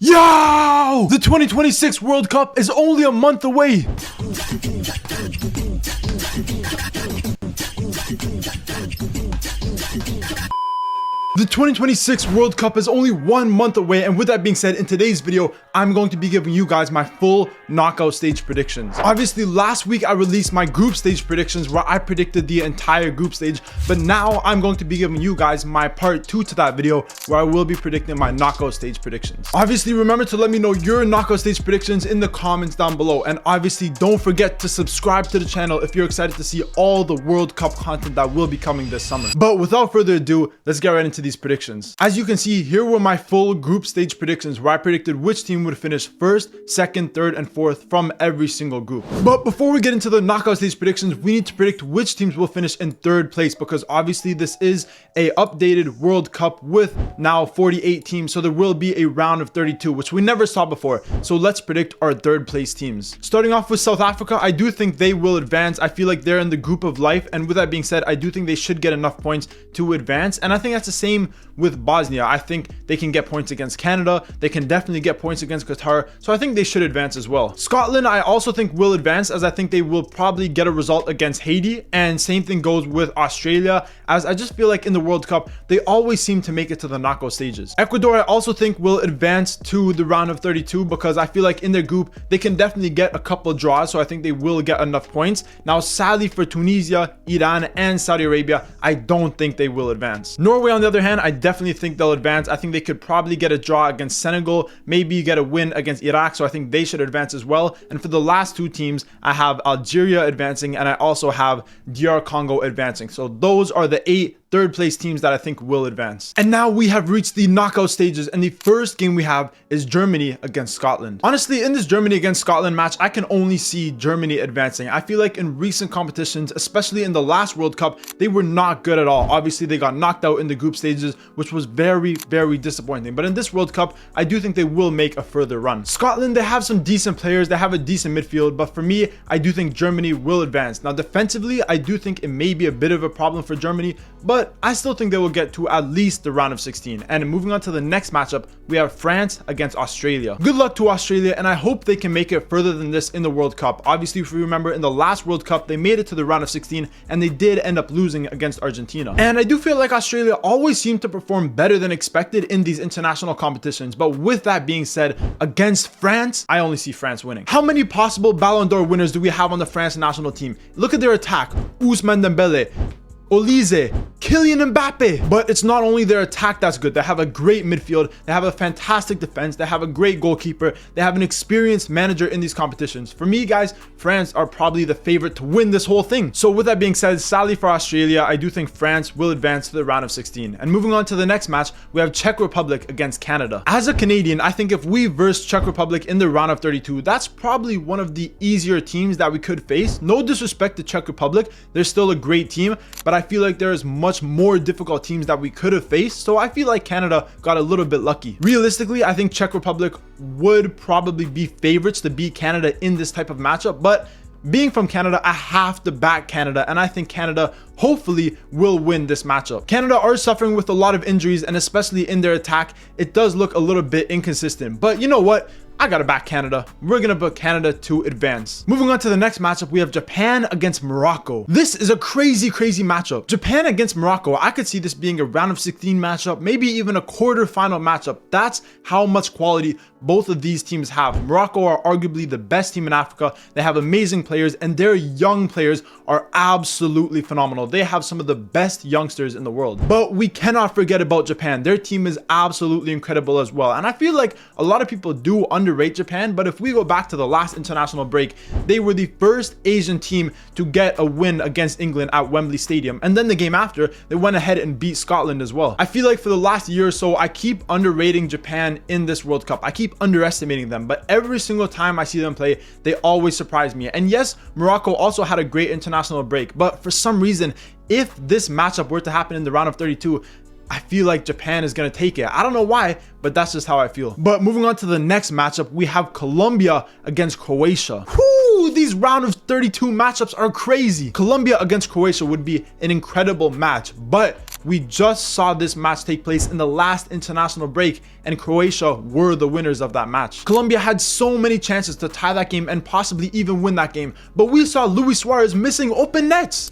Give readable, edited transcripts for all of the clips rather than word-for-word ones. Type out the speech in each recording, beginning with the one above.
Yo! The 2026 World Cup is only a month away. The 2026 World Cup is only 1 month away, and with that being said, in today's video, I'm going to be giving you guys my full knockout stage predictions. Obviously, last week I released my group stage predictions where I predicted the entire group stage, but now I'm going to be giving you guys my part 2 to that video where I will be predicting my knockout stage predictions. Obviously, remember to let me know your knockout stage predictions in the comments down below, and obviously don't forget to subscribe to the channel if you're excited to see all the World Cup content that will be coming this summer. But without further ado, let's get right into these predictions. As you can see, here were my full group stage predictions where I predicted which team would finish first, second, third, and fourth from every single group. But before we get into the knockout stage predictions, we need to predict which teams will finish in third place, because obviously this is a updated World Cup with now 48 teams, so there will be a round of 32, which we never saw before. So let's predict our third place teams. Starting off with South Africa, I do think they will advance. I feel like they're in the group of life, and with that being said, I do think they should get enough points to advance, and I think that's the same with Bosnia. I think they can get points against Canada. They can definitely get points against Qatar, so I think they should advance as well. Scotland, I also think will advance, as I think they will probably get a result against Haiti, and same thing goes with Australia, as I just feel like in the World Cup they always seem to make it to the knockout stages. Ecuador, I also think will advance to the round of 32, because I feel like in their group they can definitely get a couple draws, so I think they will get enough points. Now sadly for Tunisia, Iran, and Saudi Arabia, I don't think they will advance. Norway, on the other hand, I definitely think they'll advance. I think they could probably get a draw against Senegal, maybe get a win against Iraq, so I think they should advance as well. And for the last two teams, I have Algeria advancing, and I also have DR Congo advancing. So those are the 8 third place teams that I think will advance. And now we have reached the knockout stages, and the first game we have is Germany against Scotland. Honestly, in this Germany against Scotland match, I can only see Germany advancing. I feel like in recent competitions, especially in the last World Cup, they were not good at all. Obviously, they got knocked out in the group stages, which was very, very disappointing. But in this World Cup, I do think they will make a further run. Scotland, they have some decent players, they have a decent midfield, but for me, I do think Germany will advance. Now, defensively, I do think it may be a bit of a problem for Germany, but I still think they will get to at least the round of 16. And moving on to the next matchup, we have France against Australia. Good luck to Australia, and I hope they can make it further than this in the World Cup. Obviously, if you remember, in the last World Cup, they made it to the round of 16, and they did end up losing against Argentina. And I do feel like Australia always seem to perform better than expected in these international competitions. But with that being said, against France, I only see France winning. How many possible Ballon d'Or winners do we have on the France national team? Look at their attack. Ousmane Dembele, Olise, Kylian Mbappe. But it's not only their attack that's good. They have a great midfield, they have a fantastic defense, they have a great goalkeeper, they have an experienced manager in these competitions. For me, guys, France are probably the favorite to win this whole thing. So with that being said, sadly for Australia, I do think France will advance to the round of 16. And moving on to the next match, we have Czech Republic against Canada. As a Canadian, I think if we verse Czech Republic in the round of 32, that's probably one of the easier teams that we could face. No disrespect to Czech Republic, they're still a great team, but I feel like there's much more difficult teams that we could have faced, so I feel like Canada got a little bit lucky. Realistically, I think Czech Republic would probably be favorites to beat Canada in this type of matchup, but being from Canada, I have to back Canada, and I think Canada hopefully will win this matchup. Canada are suffering with a lot of injuries, and especially in their attack, it does look a little bit inconsistent, but you know what? I gotta back Canada. We're gonna put Canada to advance. Moving on to the next matchup, we have Japan against Morocco. This is a crazy matchup. Japan against Morocco, I could see this being a round of 16 matchup, maybe even a quarterfinal matchup. That's how much quality both of these teams have. Morocco are arguably the best team in Africa. They have amazing players, and their young players are absolutely phenomenal. They have some of the best youngsters in the world. But we cannot forget about Japan. Their team is absolutely incredible as well. And I feel like a lot of people do underrate Japan, but if we go back to the last international break, they were the first Asian team to get a win against England at Wembley Stadium. And then the game after, they went ahead and beat Scotland as well. I feel like for the last year or so, I keep underrating Japan in this World Cup. I keep underestimating them, but every single time I see them play, they always surprise me. And yes, Morocco also had a great international break, but for some reason, if this matchup were to happen in the round of 32, I feel like Japan is going to take it. I don't know why, but that's just how I feel. But moving on to the next matchup, we have Colombia against Croatia. Whoo, these round of 32 matchups are crazy. Colombia against Croatia would be an incredible match, but We just saw this match take place in the last international break, and Croatia were the winners of that match. Colombia had so many chances to tie that game and possibly even win that game, but we saw Luis Suarez missing open nets.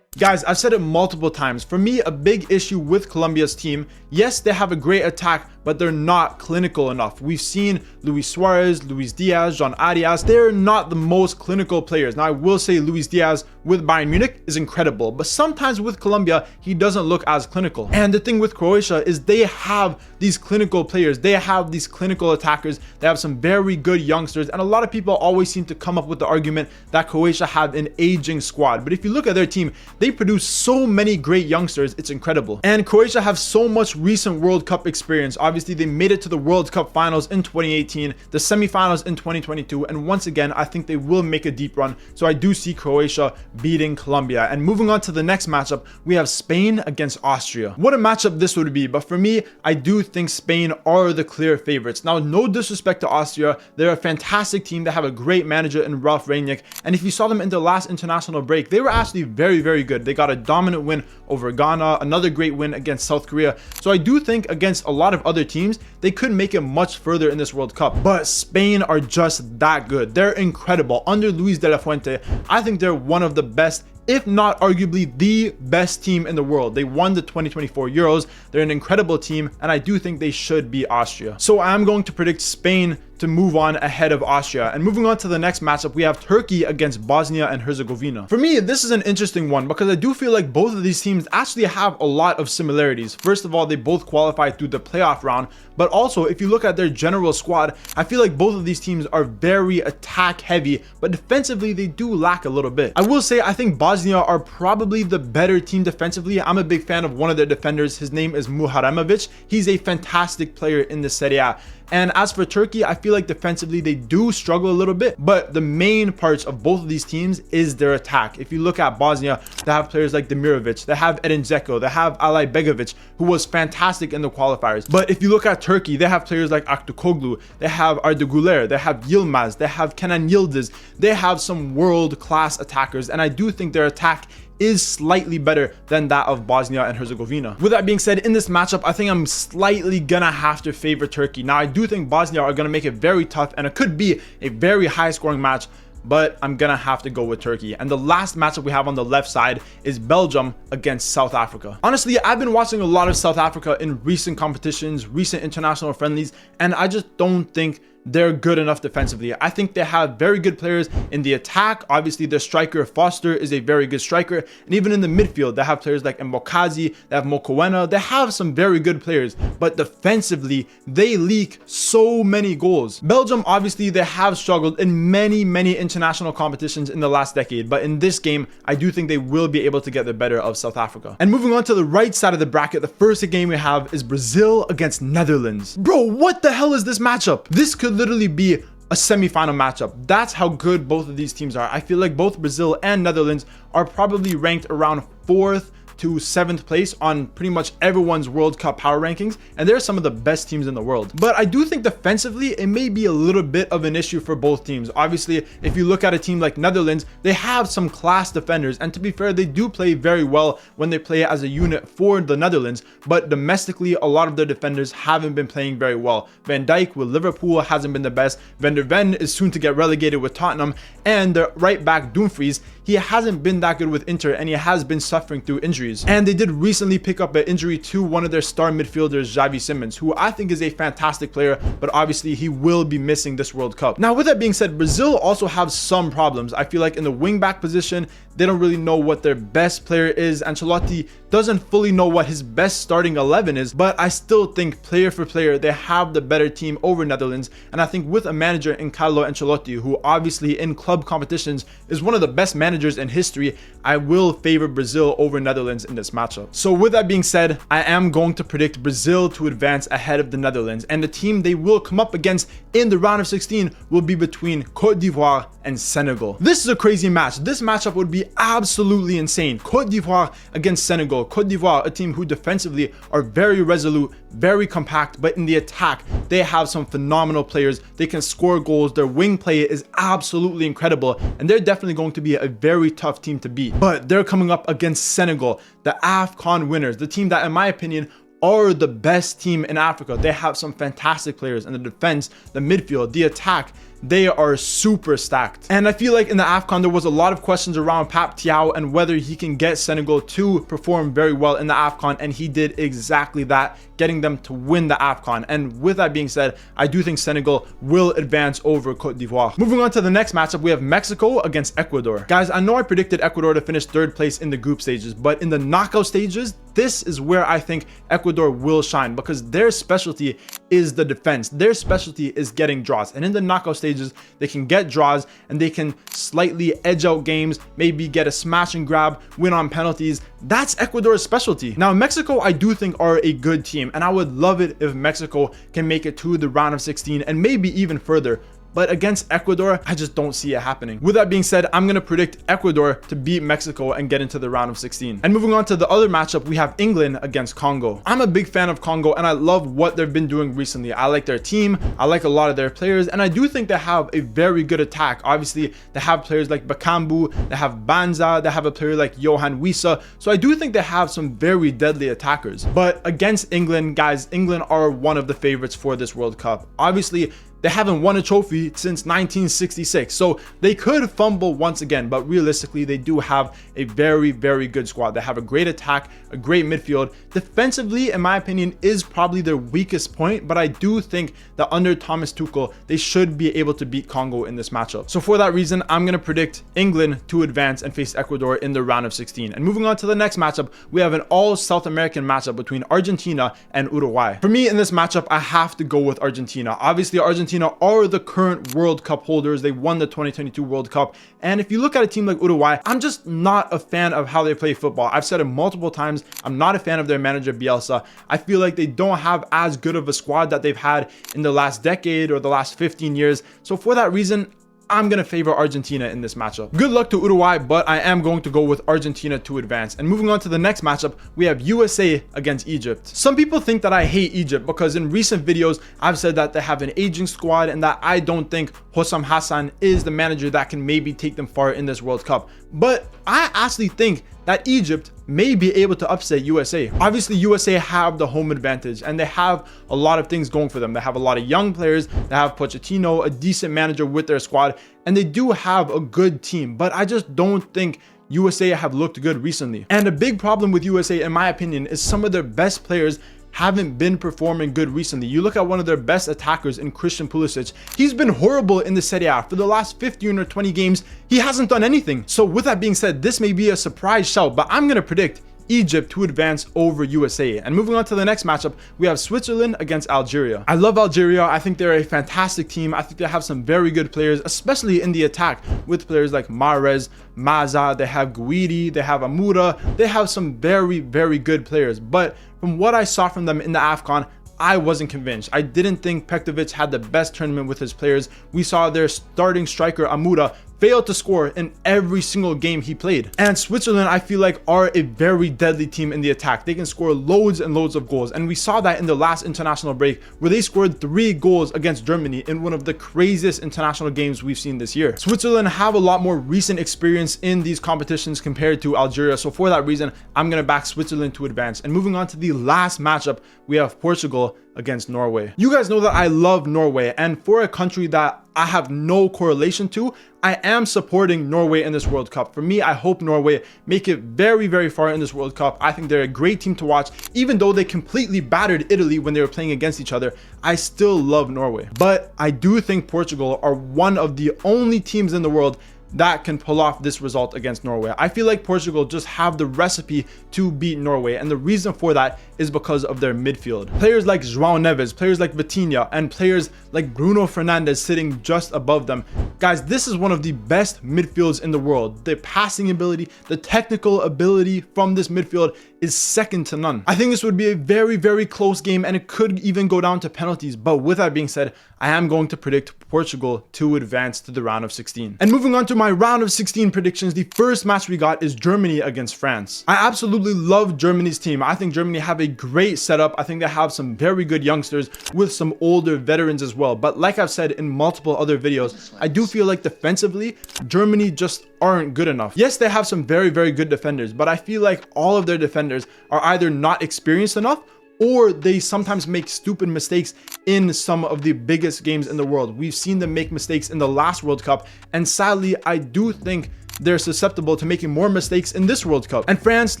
Guys, I've said it multiple times. For me, a big issue with Colombia's team, yes, they have a great attack, but they're not clinical enough. We've seen Luis Suarez, Luis Diaz, John Arias. They're not the most clinical players. Now, I will say Luis Diaz with Bayern Munich is incredible, but sometimes with Colombia, he doesn't look as clinical. And the thing with Croatia is they have these clinical players. They have these clinical attackers. They have some very good youngsters. And a lot of people always seem to come up with the argument that Croatia have an aging squad. But if you look at their team, they produce so many great youngsters. It's incredible. And Croatia have so much recent World Cup experience. Obviously, they made it to the World Cup finals in 2018, the semifinals in 2022, and once again, I think they will make a deep run. So I do see Croatia beating Colombia. And moving on to the next matchup, we have Spain against Austria. What a matchup this would be, but for me, I do think Spain are the clear favorites. Now, no disrespect to Austria, they're a fantastic team. They have a great manager in Ralf Rangnick, and if you saw them in the last international break, they were actually very, very good. They got a dominant win over Ghana, another great win against South Korea. So I do think against a lot of other teams, they could make it much further in this World Cup. But Spain are just that good. They're incredible. Under Luis de la Fuente, I think they're one of the best, if not arguably the best team in the world. They won the 2024 Euros. They're an incredible team, and I do think they should beat Austria. So I'm going to predict Spain to move on ahead of Austria. And moving on to the next matchup, we have Turkey against Bosnia and Herzegovina. For me, this is an interesting one because I do feel like both of these teams actually have a lot of similarities. First of all, they both qualified through the playoff round, but also if you look at their general squad, I feel like both of these teams are very attack heavy, but defensively they do lack a little bit. I will say I think Bosnia are probably the better team defensively. I'm a big fan of one of their defenders. His name is Muharemovic. He's a fantastic player in the Serie A. And as for Turkey, I feel like defensively they do struggle a little bit, but the main parts of both of these teams is their attack. If you look at Bosnia, they have players like Demirovic, they have Edin Dzeko, they have Alay Begovic, who was fantastic in the qualifiers. But if you look at Turkey, they have players like Aktürkoğlu, they have Arda Güler, they have Yilmaz, they have Kenan Yildiz. They have some world-class attackers, and I do think their attack is slightly better than that of Bosnia and Herzegovina. With that being said, in this matchup, I think I'm slightly gonna have to favor Turkey. Now, I do think Bosnia are gonna make it very tough, and it could be a very high-scoring match, but I'm gonna have to go with Turkey. And the last matchup we have on the left side is Belgium against South Africa. Honestly, I've been watching a lot of South Africa in recent competitions, recent international friendlies, and I just don't think they're good enough defensively. I think they have very good players in the attack. Obviously, their striker Foster is a very good striker, and even in the midfield, they have players like Mbokazi, they have Mokoena. They have some very good players, but defensively, they leak so many goals. Belgium, obviously, they have struggled in many international competitions in the last decade, but in this game, I do think they will be able to get the better of South Africa. And moving on to the right side of the bracket, the first game we have is Brazil against Netherlands. Bro, what the hell is this matchup? This could literally be a semi-final matchup. That's how good both of these teams are. I feel like both Brazil and Netherlands are probably ranked around 4th to 7th place on pretty much everyone's World Cup power rankings, and they're some of the best teams in the world. But I do think defensively it may be a little bit of an issue for both teams. Obviously, if you look at a team like Netherlands, they have some class defenders, and to be fair, they do play very well when they play as a unit for the Netherlands, but domestically a lot of their defenders haven't been playing very well. Van Dijk with Liverpool hasn't been the best. Van der Ven is soon to get relegated with Tottenham, and the right back Dumfries, he hasn't been that good with Inter, and he has been suffering through injuries. And they did recently pick up an injury to one of their star midfielders, Xavi Simons, who I think is a fantastic player, but obviously he will be missing this World Cup. Now, with that being said, Brazil also have some problems. I feel like in the wingback position, they don't really know what their best player is. Ancelotti doesn't fully know what his best starting 11 is, but I still think player for player, they have the better team over Netherlands. And I think with a manager in Carlo Ancelotti, who obviously in club competitions is one of the best managers in history, I will favor Brazil over Netherlands. Netherlands in this matchup. So with that being said, I am going to predict Brazil to advance ahead of the Netherlands, and the team they will come up against in the round of 16 will be between Côte d'Ivoire and Senegal. This is a crazy match. This matchup would be absolutely insane. Côte d'Ivoire against Senegal. Côte d'Ivoire, a team who defensively are very resolute, very compact, but in the attack, they have some phenomenal players. They can score goals. Their wing play is absolutely incredible, and they're definitely going to be a very tough team to beat. But they're coming up against Senegal, the AFCON winners, the team that, in my opinion, are the best team in Africa. They have some fantastic players in the defense, the midfield, the attack. They are super stacked. And I feel like in the AFCON, there was a lot of questions around Pape Thiaw and whether he can get Senegal to perform very well in the AFCON. And he did exactly that, getting them to win the AFCON. And with that being said, I do think Senegal will advance over Côte d'Ivoire. Moving on to the next matchup, we have Mexico against Ecuador. Guys, I know I predicted Ecuador to finish third place in the group stages, but in the knockout stages, this is where I think Ecuador will shine, because their specialty is the defense. Their specialty is getting draws. And in the knockout stages, they can get draws and they can slightly edge out games, maybe get a smash and grab, win on penalties. That's Ecuador's specialty. Now, Mexico, I do think are a good team, and I would love it if Mexico can make it to the round of 16 and maybe even further. But against Ecuador, I just don't see it happening. With that being said, I'm going to predict Ecuador to beat Mexico and get into the round of 16. And moving on to the other matchup, we have England against Congo. I'm a big fan of Congo, and I love what they've been doing recently. I like their team. I like a lot of their players, and I do think they have a very good attack. Obviously, they have players like Bakambu, they have Banza, they have a player like Johan Wissa. So I do think they have some very deadly attackers. But against England, guys, England are one of the favorites for this World Cup. Obviously, they haven't won a trophy since 1966, so they could fumble once again, but realistically, they do have a very, very good squad. They have a great attack, a great midfield. Defensively, in my opinion, is probably their weakest point, but I do think that under Thomas Tuchel, they should be able to beat Congo in this matchup. So for that reason, I'm going to predict England to advance and face Ecuador in the round of 16. And moving on to the next matchup, we have an all South American matchup between Argentina and Uruguay. For me, in this matchup, I have to go with Argentina. Obviously, Argentina are the current World Cup holders. They won the 2022 World Cup. And if you look at a team like Uruguay, I'm just not a fan of how they play football. I've said it multiple times. I'm not a fan of their manager, Bielsa. I feel like they don't have as good of a squad that they've had in the last decade or the last 15 years. So for that reason, I'm going to favor Argentina in this matchup. Good luck to Uruguay, but I am going to go with Argentina to advance. And moving on to the next matchup, we have USA against Egypt. Some people think that I hate Egypt because in recent videos, I've said that they have an aging squad and that I don't think Hossam Hassan is the manager that can maybe take them far in this World Cup. But I actually think that Egypt may be able to upset USA. Obviously, USA have the home advantage and they have a lot of things going for them. They have a lot of young players. They have Pochettino, a decent manager with their squad, and they do have a good team. But I just don't think USA have looked good recently. And a big problem with USA, in my opinion, is some of their best players haven't been performing good recently. You look at one of their best attackers in Christian Pulisic. He's been horrible in the Serie A. For the last 15 or 20 games, he hasn't done anything. So with that being said, this may be a surprise shout, but I'm going to predict Egypt to advance over USA. And moving on to the next matchup, we have Switzerland against Algeria. I love Algeria. I think they're a fantastic team. I think they have some very good players, especially in the attack with players like Mahrez, Maza, they have Guidi, they have Amoura. They have some very, very good players. But from what I saw from them in the AFCON, I wasn't convinced. I didn't think Pekovic had the best tournament with his players. We saw their starting striker, Amoura, failed to score in every single game he played. And Switzerland, I feel like, are a very deadly team in the attack. They can score loads and loads of goals. And we saw that in the last international break where they scored 3 goals against Germany in one of the craziest international games we've seen this year. Switzerland have a lot more recent experience in these competitions compared to Algeria. So for that reason, I'm going to back Switzerland to advance. And moving on to the last matchup, we have Portugal against Norway. You guys know that I love Norway, and for a country that I have no correlation to, I am supporting Norway in this World Cup. For me, I hope Norway make it very, very far in this World Cup. I think they're a great team to watch. Even though they completely battered Italy when they were playing against each other, I still love Norway. But I do think Portugal are one of the only teams in the world that can pull off this result against Norway. I feel like Portugal just have the recipe to beat Norway, and the reason for that is because of their midfield. Players like João Neves, players like Vitinha, and players like Bruno Fernandes sitting just above them. Guys, this is one of the best midfields in the world. The passing ability, the technical ability from this midfield is second to none. I think this would be a very, very close game, and it could even go down to penalties. But with that being said, I am going to predict Portugal to advance to the round of 16. And moving on to my round of 16 predictions, the first match we got is Germany against France. I absolutely love Germany's team. I think Germany have a great setup. I think they have some very good youngsters with some older veterans as well. But like I've said in multiple other videos, I do feel like defensively, Germany just aren't good enough. Yes, they have some very, very good defenders, but I feel like all of their defenders are either not experienced enough, or they sometimes make stupid mistakes in some of the biggest games in the world. We've seen them make mistakes in the last World Cup, and sadly, I do think they're susceptible to making more mistakes in this World Cup. And France,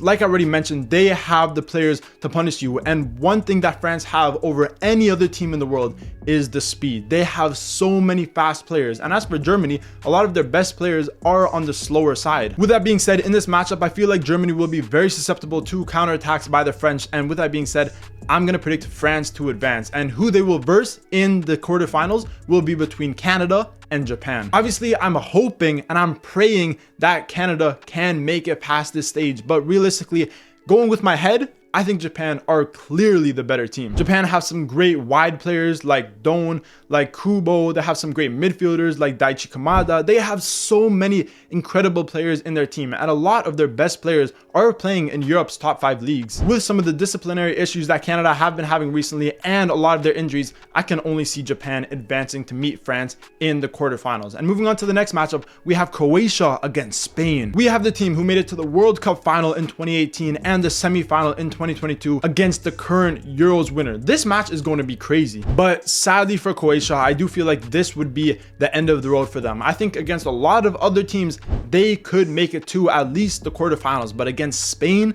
like I already mentioned, they have the players to punish you. And one thing that France have over any other team in the world is the speed. They have so many fast players. And as for Germany, a lot of their best players are on the slower side. With that being said, in this matchup, I feel like Germany will be very susceptible to counterattacks by the French. And with that being said, I'm going to predict France to advance, and who they will verse in the quarterfinals will be between Canada and Japan. Obviously, I'm hoping and I'm praying that Canada can make it past this stage, but realistically, going with my head, I think Japan are clearly the better team. Japan have some great wide players like Don, like Kubo. They have some great midfielders like Daichi Kamada. They have so many incredible players in their team, and a lot of their best players are playing in Europe's top 5 leagues. With some of the disciplinary issues that Canada have been having recently and a lot of their injuries, I can only see Japan advancing to meet France in the quarterfinals. And moving on to the next matchup, we have Croatia against Spain. We have the team who made it to the World Cup final in 2018 and the semifinal in 2022 against the current Euros winner. This match is going to be crazy, but sadly for Croatia, I do feel like this would be the end of the road for them. I think against a lot of other teams, they could make it to at least the quarterfinals, but against Spain,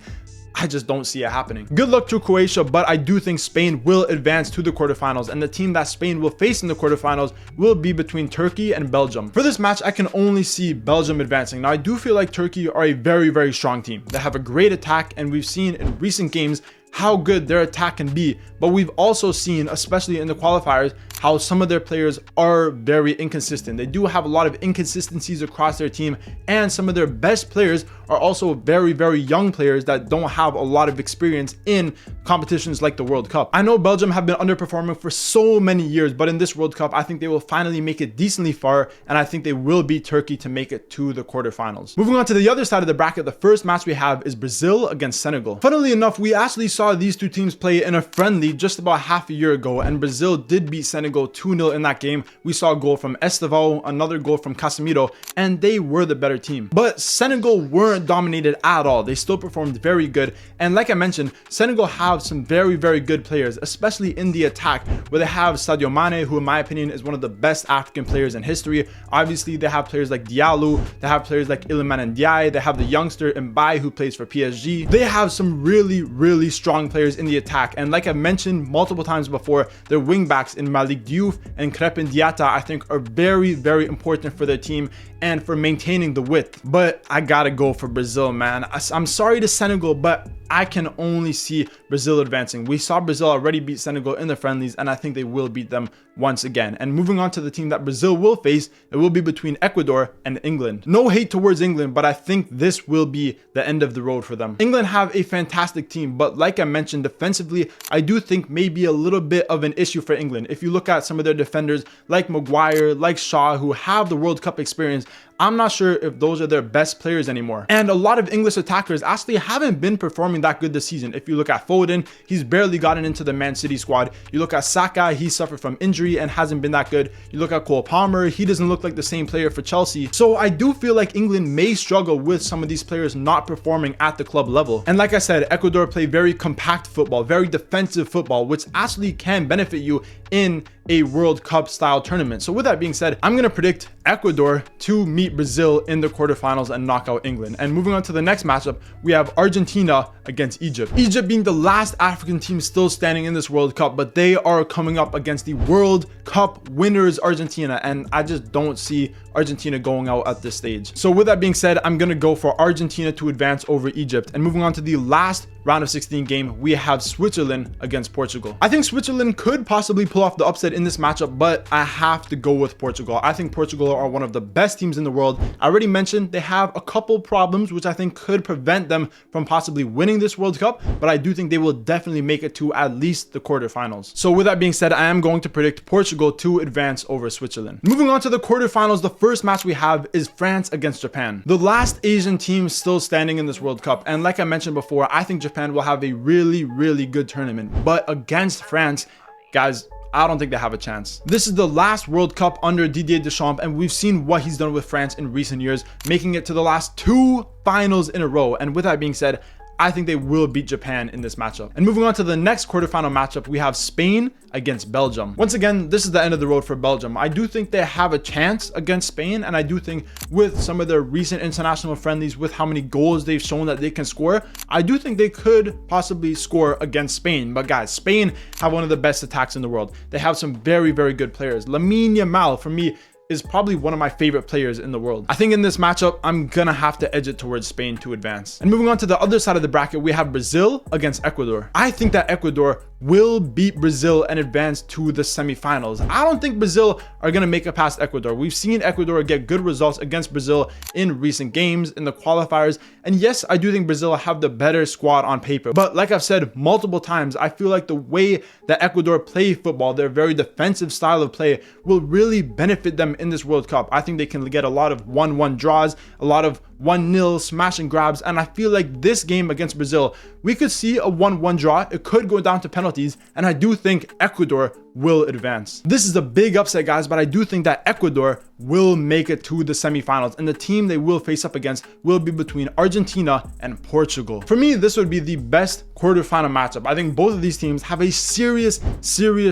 I just don't see it happening. Good luck to Croatia, but I do think Spain will advance to the quarterfinals, and the team that Spain will face in the quarterfinals will be between Turkey and Belgium. For this match, I can only see Belgium advancing. Now, I do feel like Turkey are a very, very strong team. They have a great attack, and we've seen in recent games how good their attack can be, but we've also seen, especially in the qualifiers, how some of their players are very inconsistent. They do have a lot of inconsistencies across their team, and some of their best players are also very, very young players that don't have a lot of experience in competitions like the World Cup. I know Belgium have been underperforming for so many years, but in this World Cup, I think they will finally make it decently far, and I think they will beat Turkey to make it to the quarterfinals. Moving on to the other side of the bracket, the first match we have is Brazil against Senegal. Funnily enough, we actually saw these two teams play in a friendly just about half a year ago, and Brazil did beat Senegal 2-0 in that game. We saw a goal from Estevão, another goal from Casemiro, and they were the better team. But Senegal weren't dominated at all. They still performed very good, and like I mentioned, Senegal have some very, very good players, especially in the attack, where they have Sadio Mane, who in my opinion is one of the best African players in history. Obviously, they have players like Diallo, they have players like Iliman Ndiaye, they have the youngster Mbaye who plays for PSG. They have some really, really strong players in the attack, and like I've mentioned multiple times before, their wing backs in Malik Diouf and Crepin Diatta I think are very, very important for their team and for maintaining the width. But I gotta go for Brazil, man. I'm sorry to Senegal, but I can only see Brazil advancing. We saw Brazil already beat Senegal in the friendlies, and I think they will beat them once again. And moving on to the team that Brazil will face, it will be between Ecuador and England. No hate towards England, but I think this will be the end of the road for them. England have a fantastic team, but like I mentioned, defensively, I do think maybe a little bit of an issue for England. If you look at some of their defenders like Maguire, like Shaw, who have the World Cup experience, I'm not sure if those are their best players anymore. And a lot of English attackers actually haven't been performing that good this season. If you look at Foden, he's barely gotten into the Man City squad. You look at Saka, he suffered from injury and hasn't been that good. You look at Cole Palmer, he doesn't look like the same player for Chelsea. So I do feel like England may struggle with some of these players not performing at the club level. And like I said, Ecuador play very compact football, very defensive football, which actually can benefit you in a World Cup style tournament. So with that being said, I'm going to predict Ecuador to meet Brazil in the quarterfinals and knock out England. And moving on to the next matchup, we have Argentina against Egypt. Egypt being the last African team still standing in this World Cup, but they are coming up against the World Cup winners Argentina, and I just don't see Argentina going out at this stage. So with that being said, I'm going to go for Argentina to advance over Egypt. And moving on to the last round of 16 game, we have Switzerland against Portugal. I think Switzerland could possibly pull off the upset in this matchup, but I have to go with Portugal. I think Portugal are one of the best teams in the world. I already mentioned they have a couple problems which I think could prevent them from possibly winning this World Cup, but I do think they will definitely make it to at least the quarterfinals. So with that being said, I am going to predict Portugal to advance over Switzerland. Moving on to the quarterfinals, the first match we have is France against Japan. The last Asian team still standing in this World Cup, and like I mentioned before, I think Japan will have a really good tournament, but against France, guys, I don't think they have a chance. This is the last World Cup under Didier Deschamps, and we've seen what he's done with France in recent years, making it to the last 2 finals in a row. And with that being said, I think they will beat Japan in this matchup. And moving on to the next quarterfinal matchup, we have Spain against Belgium. Once again, this is the end of the road for Belgium. I do think they have a chance against Spain, and I do think with some of their recent international friendlies, with how many goals they've shown that they can score, I do think they could possibly score against Spain. But guys, Spain have one of the best attacks in the world. They have some very good players. Lamine Yamal, for me, is probably one of my favorite players in the world. I think in this matchup, I'm gonna have to edge it towards Spain to advance. And moving on to the other side of the bracket, we have Brazil against Ecuador. I think that Ecuador will beat Brazil and advance to the semifinals. I don't think Brazil are gonna make it past Ecuador. We've seen Ecuador get good results against Brazil in recent games, in the qualifiers. And yes, I do think Brazil have the better squad on paper. But like I've said multiple times, I feel like the way that Ecuador play football, their very defensive style of play, will really benefit them in this World Cup. I think they can get a lot of 1-1 draws, a lot of 1-0 smash and grabs, and I feel like this game against Brazil, we could see a 1-1 draw. It could go down to penalties, and I do think Ecuador will advance. This is a big upset, guys, but I do think that Ecuador will make it to the semifinals, and the team they will face up against will be between Argentina and Portugal. For me, this would be the best quarterfinal matchup. I think both of these teams have a serious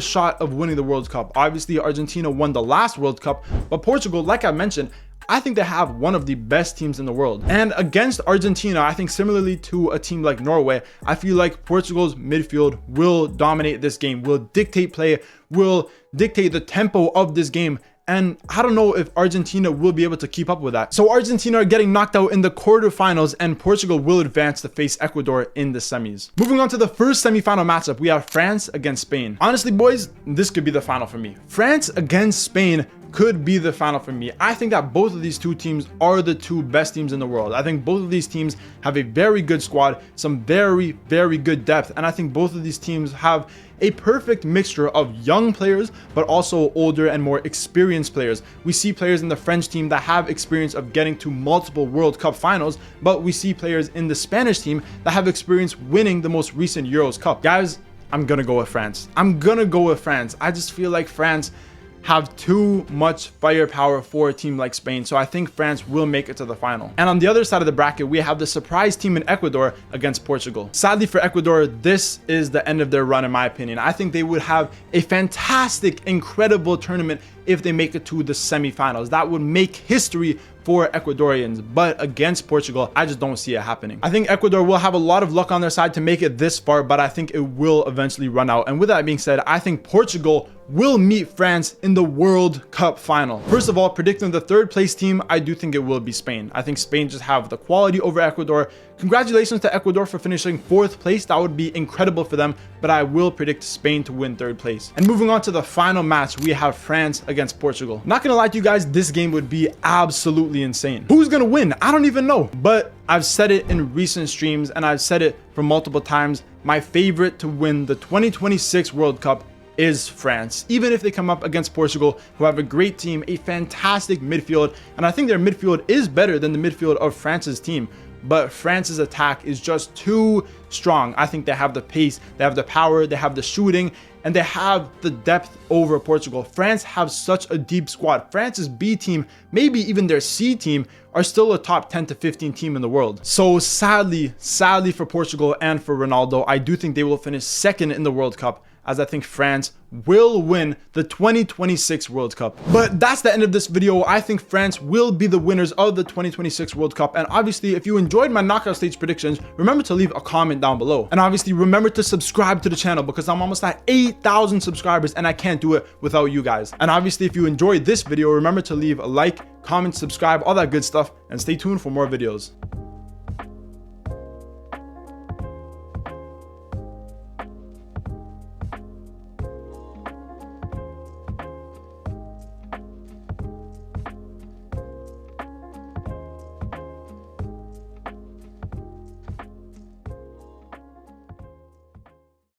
shot of winning the World Cup. Obviously, Argentina won the last World Cup, but Portugal, like I mentioned, I think they have one of the best teams in the world. And against Argentina, I think similarly to a team like Norway, I feel like Portugal's midfield will dominate this game, will dictate play, will dictate the tempo of this game. And I don't know if Argentina will be able to keep up with that. So Argentina are getting knocked out in the quarterfinals, and Portugal will advance to face Ecuador in the semis. Moving on to the first semifinal matchup, we have France against Spain. Honestly, boys, this could be the final for me. France against Spain could be the final for me. I think that both of these two teams are the two best teams in the world. I think both of these teams have a very good squad, some very good depth, and I think both of these teams have a perfect mixture of young players, but also older and more experienced players. We see players in the French team that have experience of getting to multiple World Cup finals, but we see players in the Spanish team that have experience winning the most recent Euros Cup. Guys, I'm gonna go with France. I just feel like France have too much firepower for a team like Spain, so I think France will make it to the final. And on the other side of the bracket, we have the surprise team in Ecuador against Portugal. Sadly for Ecuador, this is the end of their run in my opinion. I think they would have a fantastic, incredible tournament if they make it to the semifinals. That would make history for Ecuadorians, but against Portugal, I just don't see it happening. I think Ecuador will have a lot of luck on their side to make it this far, but I think it will eventually run out. And with that being said, I think Portugal will meet France in the World Cup final. First of all, predicting the third place team, I do think it will be Spain. I think Spain just have the quality over Ecuador. Congratulations to Ecuador for finishing 4th place. That would be incredible for them, but I will predict Spain to win 3rd place. And moving on to the final match, we have France against Portugal. Not gonna lie to you guys, this game would be absolutely insane. Who's gonna win? I don't even know, but I've said it in recent streams and I've said it for multiple times. My favorite to win the 2026 World Cup is France, even if they come up against Portugal, who have a great team, a fantastic midfield, and I think their midfield is better than the midfield of France's team. But France's attack is just too strong. I think they have the pace, they have the power, they have the shooting, and they have the depth over Portugal. France have such a deep squad. France's B team, maybe even their C team, are still a top 10 to 15 team in the world. So sadly for Portugal and for Ronaldo, I do think they will finish 2nd in the World Cup. as I think France will win the 2026 World Cup. But that's the end of this video. I think France will be the winners of the 2026 World Cup. And obviously, if you enjoyed my knockout stage predictions, remember to leave a comment down below. And obviously, remember to subscribe to the channel because I'm almost at 8,000 subscribers and I can't do it without you guys. And obviously, if you enjoyed this video, remember to leave a like, comment, subscribe, all that good stuff, and stay tuned for more videos.